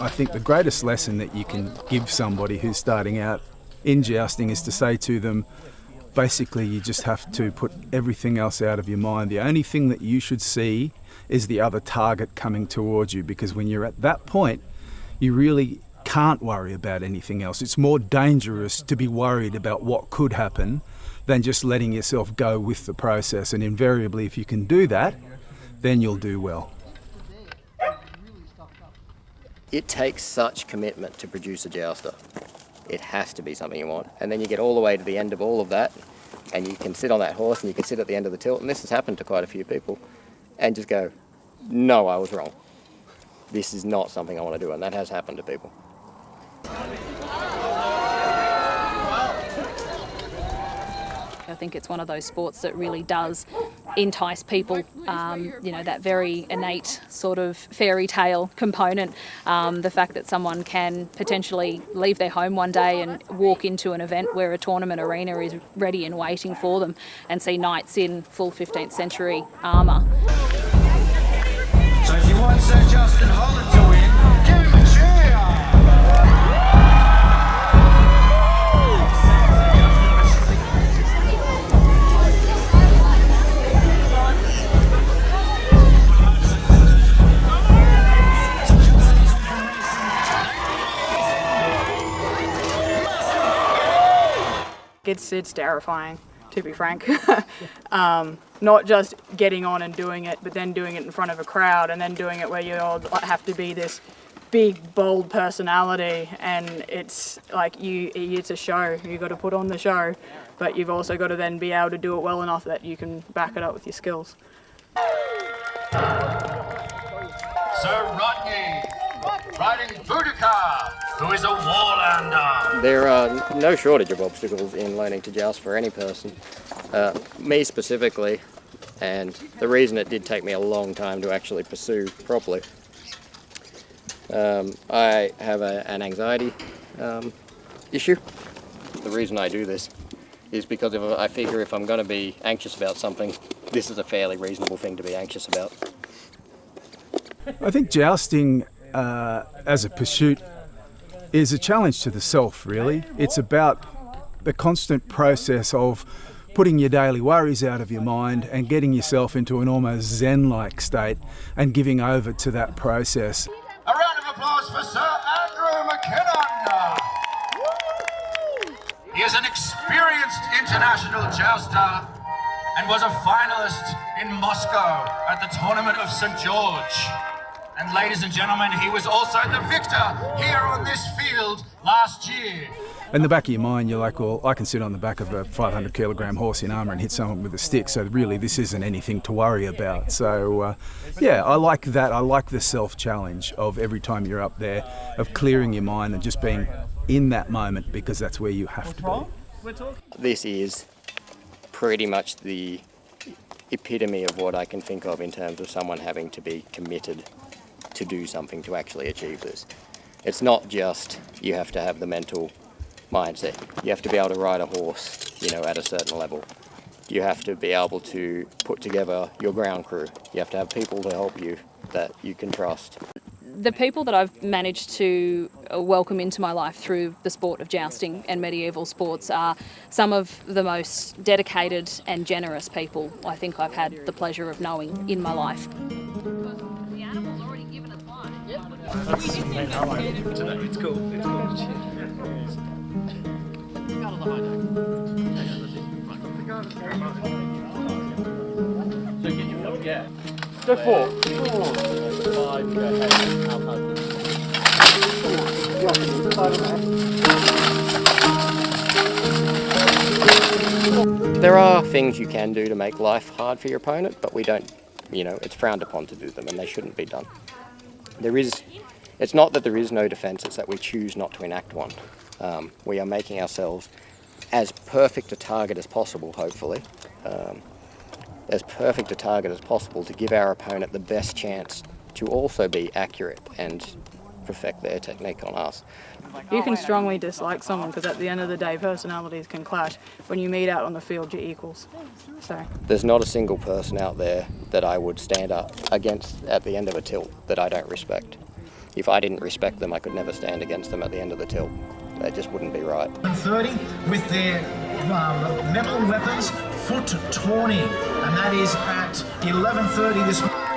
I think the greatest lesson that you can give somebody who's starting out in jousting is to say to them, basically you just have to put everything else out of your mind. The only thing that you should see is the other target coming towards you, because when you're at that point, you really can't worry about anything else. It's more dangerous to be worried about what could happen than just letting yourself go with the process. And invariably, if you can do that, then you'll do well. It takes such commitment to produce a jouster. It has to be something you want. And then you get all the way to the end of all of that, and you can sit on that horse and you can sit at the end of the tilt, and this has happened to quite a few people, and just go, no, I was wrong. This is not something I want to do, and that has happened to people. I think it's one of those sports that really does entice people, you know, that very innate sort of fairy tale component. The fact that someone can potentially leave their home one day and walk into an event where a tournament arena is ready and waiting for them and see knights in full 15th century armour. So if you want Sir Justin Holland to win, give him a cheer! It's terrifying, to be frank. Not just getting on and doing it, but then doing it in front of a crowd, and then doing it where you all have to be this big, bold personality, and it's like it's a show. You've got to put on the show, but you've also got to then be able to do it well enough that you can back it up with your skills. Sir Rodney, riding Boudica, who is a Warlander. There are no shortage of obstacles in learning to joust for any person. Me specifically, and the reason it did take me a long time to actually pursue properly. I have an anxiety issue. The reason I do this is because I figure if I'm going to be anxious about something, this is a fairly reasonable thing to be anxious about. I think jousting as a pursuit is a challenge to the self, really. It's about the constant process of putting your daily worries out of your mind and getting yourself into an almost zen-like state and giving over to that process. A round of applause for Sir Andrew McKinnon. He is an experienced international jouster and was a finalist in Moscow at the Tournament of St. George. And ladies and gentlemen, he was also the victor here on this field last year. In the back of your mind, you're like, well, I can sit on the back of a 500 kilogram horse in armour and hit someone with a stick, so really this isn't anything to worry about. So yeah, I like that. I like the self-challenge of every time you're up there, of clearing your mind and just being in that moment, because that's where you have to be. This is pretty much the epitome of what I can think of in terms of someone having to be committed to do something to actually achieve this. It's not just you have to have the mental mindset. You have to be able to ride a horse, you know, at a certain level. You have to be able to put together your ground crew. You have to have people to help you that you can trust. The people that I've managed to welcome into my life through the sport of jousting and medieval sports are some of the most dedicated and generous people I think I've had the pleasure of knowing in my life. The animal's already given us one. It's cool. It's cool. Yeah. Go for 5, go ahead. There are things you can do to make life hard for your opponent, but we don't, you know, it's frowned upon to do them and they shouldn't be done. It's not that there is no defence, it's that we choose not to enact one. We are making ourselves as perfect a target as possible, hopefully, as perfect a target as possible to give our opponent the best chance to also be accurate and perfect their technique on us. You can strongly dislike someone because at the end of the day, personalities can clash. When you meet out on the field, you're equals. So there's not a single person out there that I would stand up against at the end of a tilt that I don't respect. if I didn't respect them, I could never stand against them at the end of the till. That just wouldn't be right. 30 with their metal weapons foot tawny, and that is at 11:30 this morning.